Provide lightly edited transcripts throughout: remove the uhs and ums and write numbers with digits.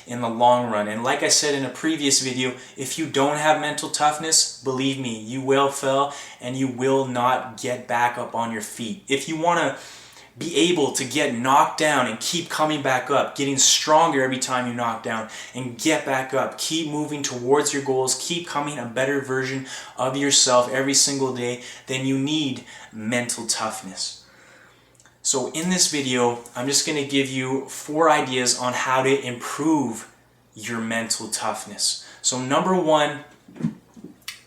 in the long run. And like I said in a previous video, if you don't have mental toughness, believe me, you will fail and you will not get back up on your feet. If you want to be able to get knocked down and keep coming back up, getting stronger every time you knock down and get back up, keep moving towards your goals, keep becoming a better version of yourself every single day, then you need mental toughness. So in this video, I'm just going to give you 4 ideas on how to improve your mental toughness. So number 1,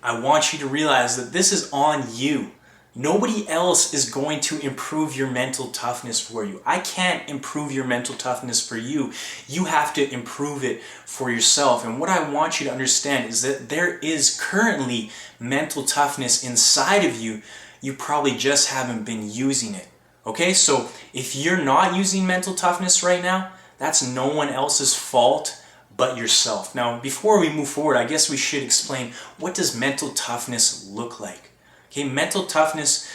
I want you to realize that this is on you. Nobody else is going to improve your mental toughness for you. I can't improve your mental toughness for you. You have to improve it for yourself. And what I want you to understand is that there is currently mental toughness inside of you. You probably just haven't been using it. Okay, so if you're not using mental toughness right now, that's no one else's fault but yourself. Now, before we move forward, I guess we should explain, what does mental toughness look like? Okay, mental toughness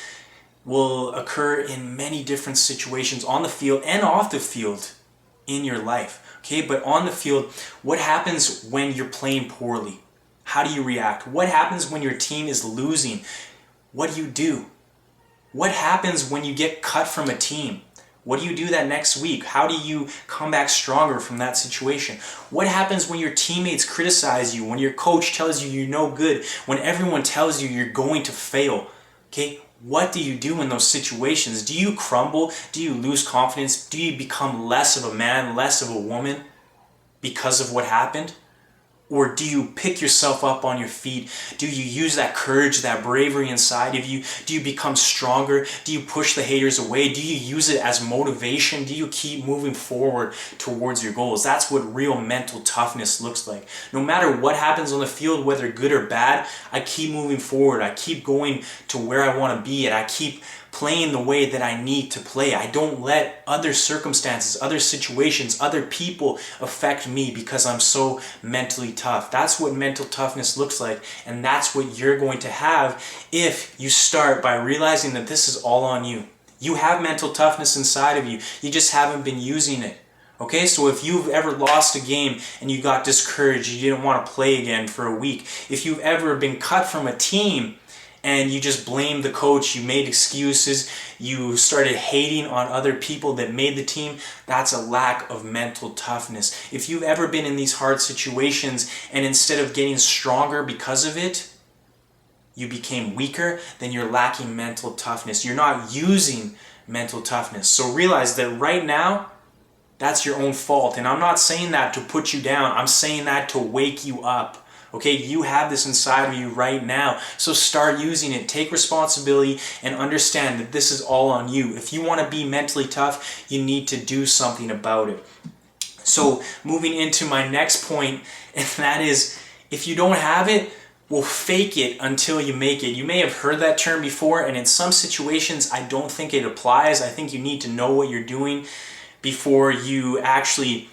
will occur in many different situations on the field and off the field in your life. Okay, but on the field, what happens when you're playing poorly? How do you react? What happens when your team is losing? What do you do? What happens when you get cut from a team? What do you do that next week? How do you come back stronger from that situation? What happens when your teammates criticize you, when your coach tells you you're no good, when everyone tells you you're going to fail? Okay, what do you do in those situations? Do you crumble? Do you lose confidence? Do you become less of a man, less of a woman because of what happened? Or do you pick yourself up on your feet? Do you use that courage, that bravery inside of you? Do you become stronger? Do you push the haters away? Do you use it as motivation? Do you keep moving forward towards your goals? That's what real mental toughness looks like. No matter what happens on the field, whether good or bad, I keep moving forward. I keep going to where I want to be, and I keep playing the way that I need to play. I don't let other circumstances, other situations, other people affect me because I'm so mentally tough. That's what mental toughness looks like, and that's what you're going to have if you start by realizing that this is all on you. You have mental toughness inside of you. You just haven't been using it. Okay, so if you've ever lost a game and you got discouraged, you didn't want to play again for a week, if you've ever been cut from a team and you just blamed the coach, you made excuses, you started hating on other people that made the team, that's a lack of mental toughness. If you've ever been in these hard situations and instead of getting stronger because of it, you became weaker, then you're lacking mental toughness. You're not using mental toughness. So realize that right now, that's your own fault. And I'm not saying that to put you down. I'm saying that to wake you up. Okay, you have this inside of you right now, so start using it. Take responsibility and understand that this is all on you. If you want to be mentally tough, you need to do something about it. So moving into my next point, and that is, if you don't have it, well, fake it until you make it. You may have heard that term before, and in some situations, I don't think it applies. I think you need to know what you're doing before you actually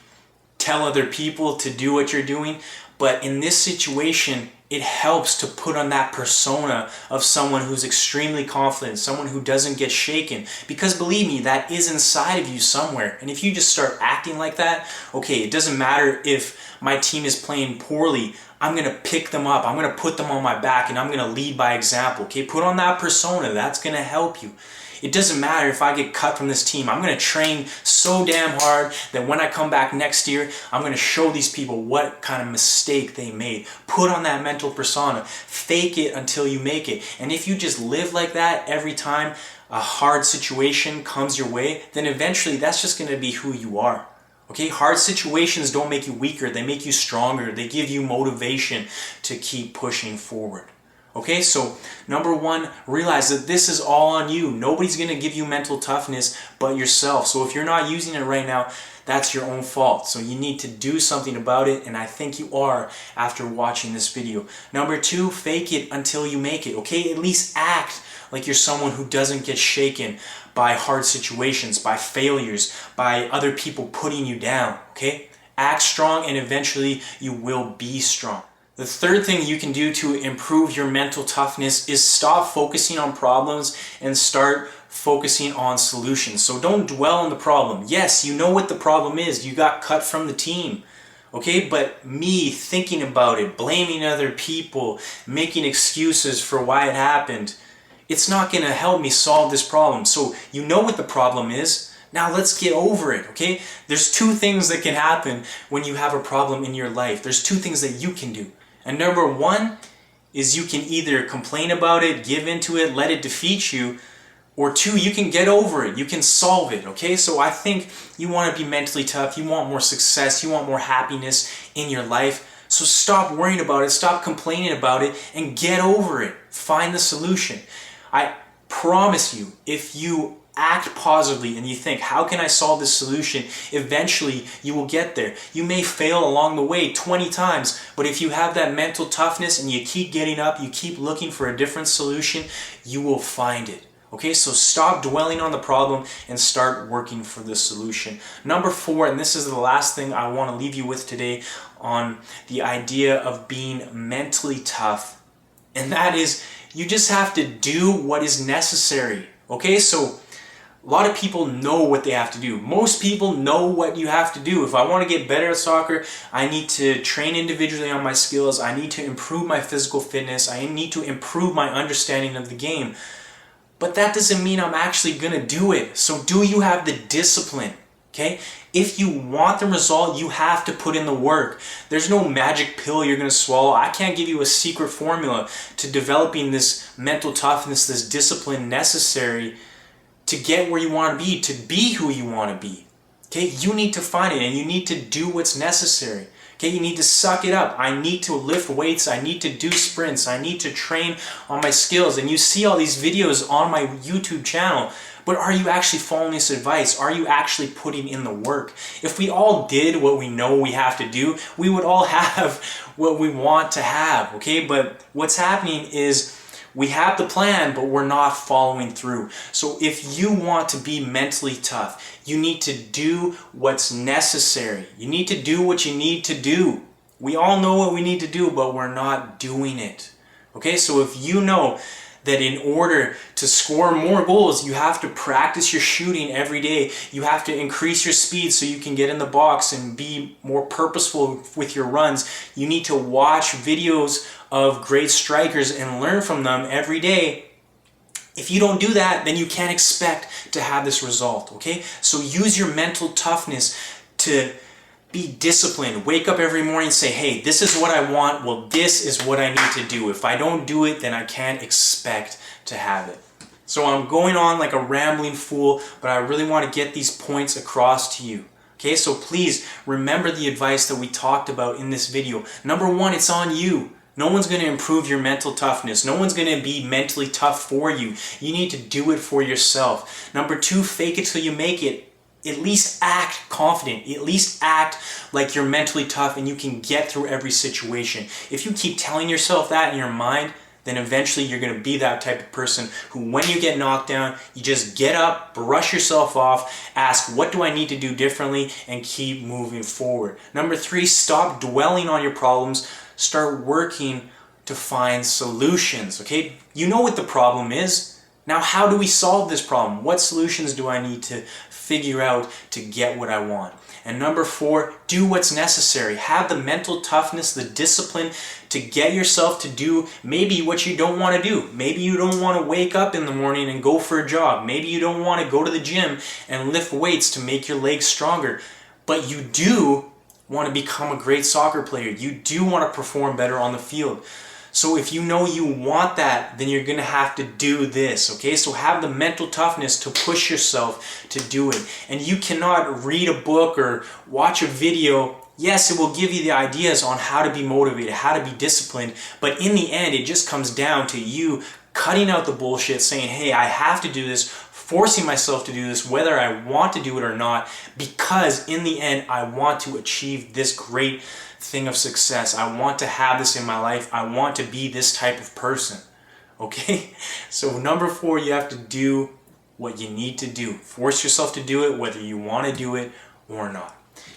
tell other people to do what you're doing. But in this situation, it helps to put on that persona of someone who's extremely confident, someone who doesn't get shaken. Because believe me, that is inside of you somewhere. And if you just start acting like that, okay, it doesn't matter if my team is playing poorly, I'm going to pick them up, I'm going to put them on my back, and I'm going to lead by example. Okay, put on that persona, that's going to help you. It doesn't matter if I get cut from this team. I'm going to train so damn hard that when I come back next year, I'm going to show these people what kind of mistake they made. Put on that mental persona. Fake it until you make it. And if you just live like that every time a hard situation comes your way, then eventually that's just going to be who you are. Okay, hard situations don't make you weaker. They make you stronger. They give you motivation to keep pushing forward. Okay, so number 1, realize that this is all on you. Nobody's going to give you mental toughness but yourself. So if you're not using it right now, that's your own fault. So you need to do something about it, and I think you are after watching this video. Number 2, fake it until you make it. Okay, at least act like you're someone who doesn't get shaken by hard situations, by failures, by other people putting you down. Okay, act strong, and eventually you will be strong. The third thing you can do to improve your mental toughness is stop focusing on problems and start focusing on solutions. So don't dwell on the problem. Yes, you know what the problem is. You got cut from the team. Okay, but me thinking about it, blaming other people, making excuses for why it happened, it's not going to help me solve this problem. So you know what the problem is. Now let's get over it, okay? There's two things that can happen when you have a problem in your life. There's two things that you can do. And number one is you can either complain about it, give into it, let it defeat you, or two, you can get over it, you can solve it, okay? So I think you want to be mentally tough, you want more success, you want more happiness in your life. So stop worrying about it, stop complaining about it, and get over it. Find the solution. I promise you, if you act positively and you think, how can I solve this solution? Eventually, you will get there. You may fail along the way 20 times, but if you have that mental toughness and you keep getting up, you keep looking for a different solution, you will find it. Okay, so stop dwelling on the problem and start working for the solution. Number 4, and this is the last thing I want to leave you with today on the idea of being mentally tough, and that is you just have to do what is necessary. Okay, so a lot of people know what they have to do. Most people know what you have to do. If I want to get better at soccer, I need to train individually on my skills. I need to improve my physical fitness. I need to improve my understanding of the game. But that doesn't mean I'm actually going to do it. So do you have the discipline? Okay? If you want the result, you have to put in the work. There's no magic pill you're going to swallow. I can't give you a secret formula to developing this mental toughness, this discipline necessary to get where you want to be who you want to be. Okay? You need to find it and you need to do what's necessary. Okay, you need to suck it up. I need to lift weights. I need to do sprints. I need to train on my skills. And you see all these videos on my YouTube channel, but are you actually following this advice? Are you actually putting in the work? If we all did what we know we have to do, we would all have what we want to have, okay? But what's happening is we have the plan, but we're not following through. So if you want to be mentally tough, you need to do what's necessary. You need to do what you need to do. We all know what we need to do, but we're not doing it. Okay, so if you know that in order to score more goals, you have to practice your shooting every day. You have to increase your speed so you can get in the box and be more purposeful with your runs. You need to watch videos of great strikers and learn from them every day. If you don't do that, then you can't expect to have this result, okay? So use your mental toughness to be disciplined. Wake up every morning and say, hey, this is what I want. Well, this is what I need to do. If I don't do it, then I can't expect to have it. So I'm going on like a rambling fool, but I really want to get these points across to you. Okay, so please remember the advice that we talked about in this video. Number 1, it's on you. No one's going to improve your mental toughness. No one's going to be mentally tough for you. You need to do it for yourself. Number 2, fake it till you make it. At least act confident. At least act like you're mentally tough and you can get through every situation. If you keep telling yourself that in your mind, then eventually you're going to be that type of person who, when you get knocked down, you just get up, brush yourself off, ask, what do I need to do differently, and keep moving forward. Number 3, stop dwelling on your problems. Start working to find solutions, okay? You know what the problem is. Now, how do we solve this problem? What solutions do I need to figure out to get what I want? And number 4, do what's necessary. Have the mental toughness, the discipline to get yourself to do maybe what you don't want to do. Maybe you don't want to wake up in the morning and go for a jog. Maybe you don't want to go to the gym and lift weights to make your legs stronger. But you do want to become a great soccer player. You do want to perform better on the field. So if you know you want that, then you're going to have to do this, okay? So have the mental toughness to push yourself to do it. And you cannot read a book or watch a video. Yes, it will give you the ideas on how to be motivated, how to be disciplined, but in the end, it just comes down to you cutting out the bullshit, saying, hey, I have to do this, forcing myself to do this, whether I want to do it or not, because in the end, I want to achieve this great thing of success. I want to have this in my life. I want to be this type of person. Okay? So number 4, you have to do what you need to do. Force yourself to do it, whether you want to do it or not.